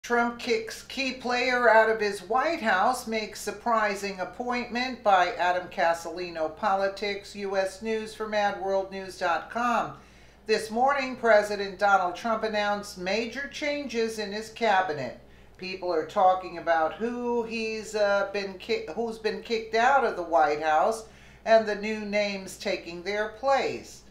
Trump kicks key player out of his White House, makes surprising appointment by Adam Castellino Politics, U.S. News from AdWorldNews.com. This morning, President Donald Trump announced major changes in his cabinet. People are talking about who's been kicked out of the White House and the new names taking their place.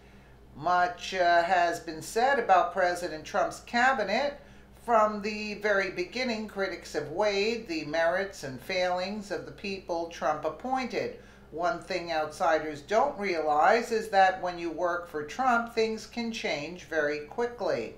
Much has been said about President Trump's cabinet. From the very beginning, critics have weighed the merits and failings of the people Trump appointed. One thing outsiders don't realize is that when you work for Trump, things can change very quickly.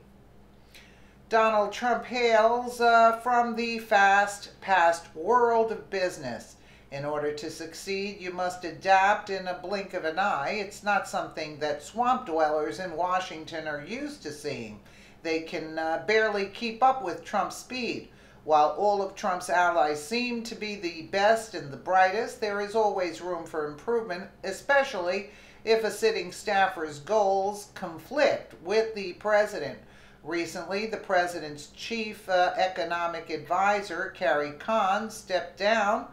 Donald Trump hails from the fast-paced world of business. In order to succeed, you must adapt in a blink of an eye. It's not something that swamp dwellers in Washington are used to seeing. They can barely keep up with Trump's speed. While all of Trump's allies seem to be the best and the brightest, there is always room for improvement, especially if a sitting staffer's goals conflict with the president. Recently, the president's chief economic advisor, Carrie Kahn, stepped down.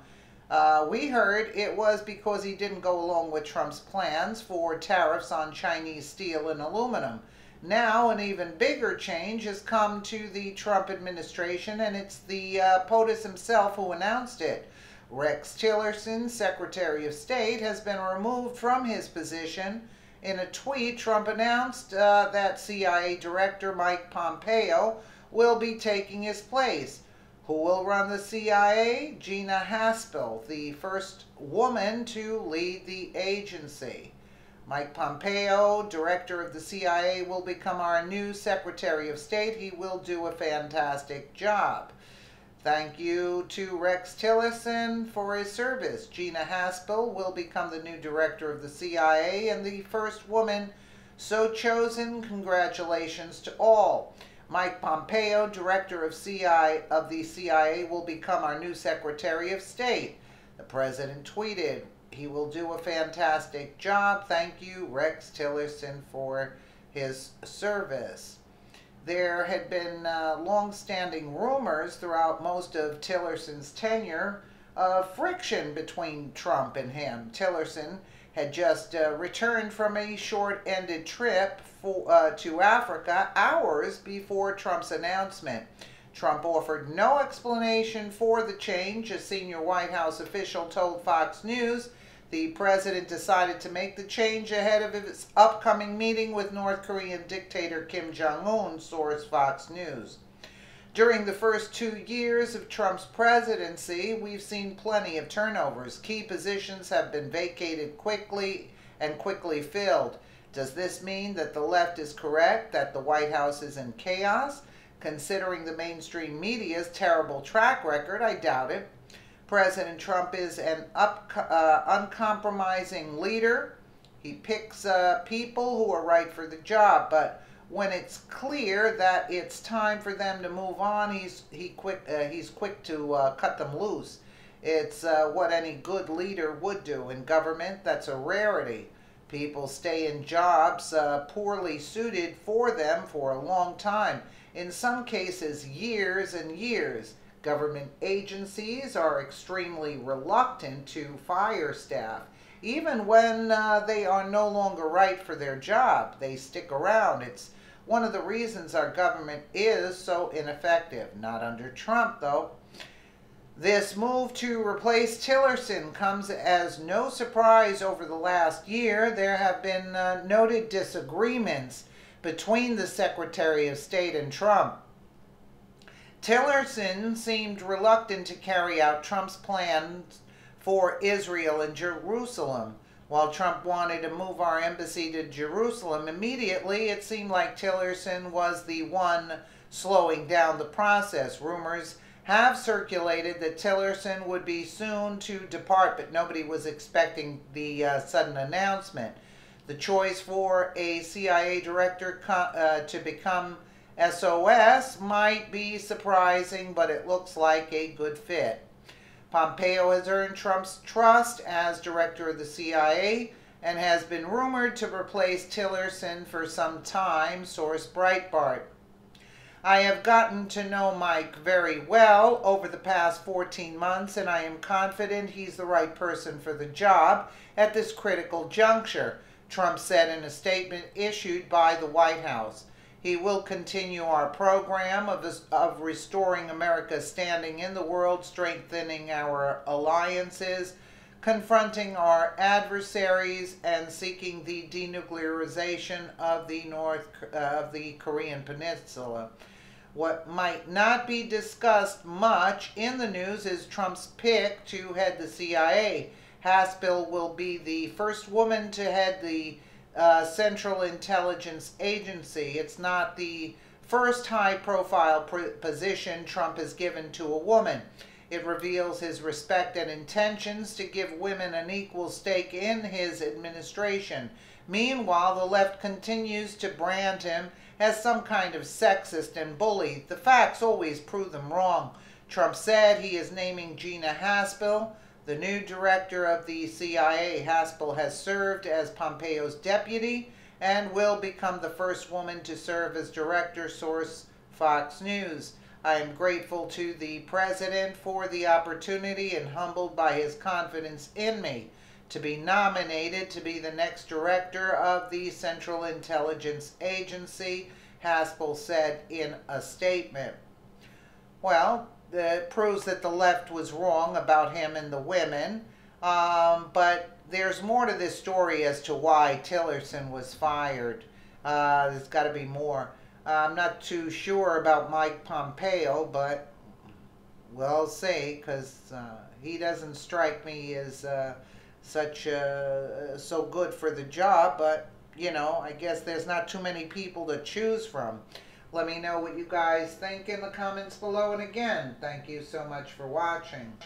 We heard it was because he didn't go along with Trump's plans for tariffs on Chinese steel and aluminum. Now, an even bigger change has come to the Trump administration, and it's the POTUS himself who announced it. Rex Tillerson, Secretary of State, has been removed from his position. In a tweet, Trump announced that CIA Director Mike Pompeo will be taking his place. Who will run the CIA? Gina Haspel, the first woman to lead the agency. Mike Pompeo, director of the CIA, will become our new Secretary of State. He will do a fantastic job. Thank you to Rex Tillerson for his service. Gina Haspel will become the new director of the CIA and the first woman so chosen. Congratulations to all. Mike Pompeo, director of the CIA, will become our new Secretary of State. The president tweeted, "He will do a fantastic job. Thank you, Rex Tillerson, for his service." There had been long-standing rumors throughout most of Tillerson's tenure of friction between Trump and him. Tillerson had just returned from a short-ended trip to Africa hours before Trump's announcement. Trump offered no explanation for the change. A senior White House official told Fox News the president decided to make the change ahead of his upcoming meeting with North Korean dictator Kim Jong-un, source Fox News. During the first 2 years of Trump's presidency, we've seen plenty of turnovers. Key positions have been vacated quickly and quickly filled. Does this mean that the left is correct, that the White House is in chaos? Considering the mainstream media's terrible track record, I doubt it. President Trump is an uncompromising leader. He picks people who are right for the job, but when it's clear that it's time for them to move on, he's quick to cut them loose. It's what any good leader would do. In government, that's a rarity. People stay in jobs poorly suited for them for a long time. In some cases, years and years. Government agencies are extremely reluctant to fire staff. Even when they are no longer right for their job, they stick around. It's one of the reasons our government is so ineffective. Not under Trump, though. This move to replace Tillerson comes as no surprise. Over the last year, there have been noted disagreements between the Secretary of State and Trump. Tillerson seemed reluctant to carry out Trump's plans for Israel and Jerusalem. While Trump wanted to move our embassy to Jerusalem immediately, it seemed like Tillerson was the one slowing down the process. Rumors have circulated that Tillerson would be soon to depart, but nobody was expecting the sudden announcement. The choice for a CIA director to become SOS might be surprising, but it looks like a good fit. Pompeo has earned Trump's trust as director of the CIA and has been rumored to replace Tillerson for some time, source Breitbart. I have gotten to know Mike very well over the past 14 months, and I am confident he's the right person for the job at this critical juncture, Trump said in a statement issued by the White House. He will continue our program of restoring America's standing in the world, strengthening our alliances, confronting our adversaries, and seeking the denuclearization of the Korean Peninsula. What might not be discussed much in the news is Trump's pick to head the CIA. Haspel will be the first woman to head the Central Intelligence Agency. It's not the first high-profile position Trump has given to a woman. It reveals his respect and intentions to give women an equal stake in his administration. Meanwhile, the left continues to brand him as some kind of sexist and bully. The facts always prove them wrong. Trump said he is naming Gina Haspel the new director of the CIA. Haspel has served as Pompeo's deputy and will become the first woman to serve as director, source Fox News. I am grateful to the president for the opportunity and humbled by his confidence in me to be nominated to be the next director of the Central Intelligence Agency, Haspel said in a statement. Well, it proves that the left was wrong about him and the women, but there's more to this story as to why Tillerson was fired. There's got to be more. I'm not too sure about Mike Pompeo, but we'll see, because he doesn't strike me as so good for the job, but you know, I guess there's not too many people to choose from. Let me know what you guys think in the comments below, and again, thank you so much for watching.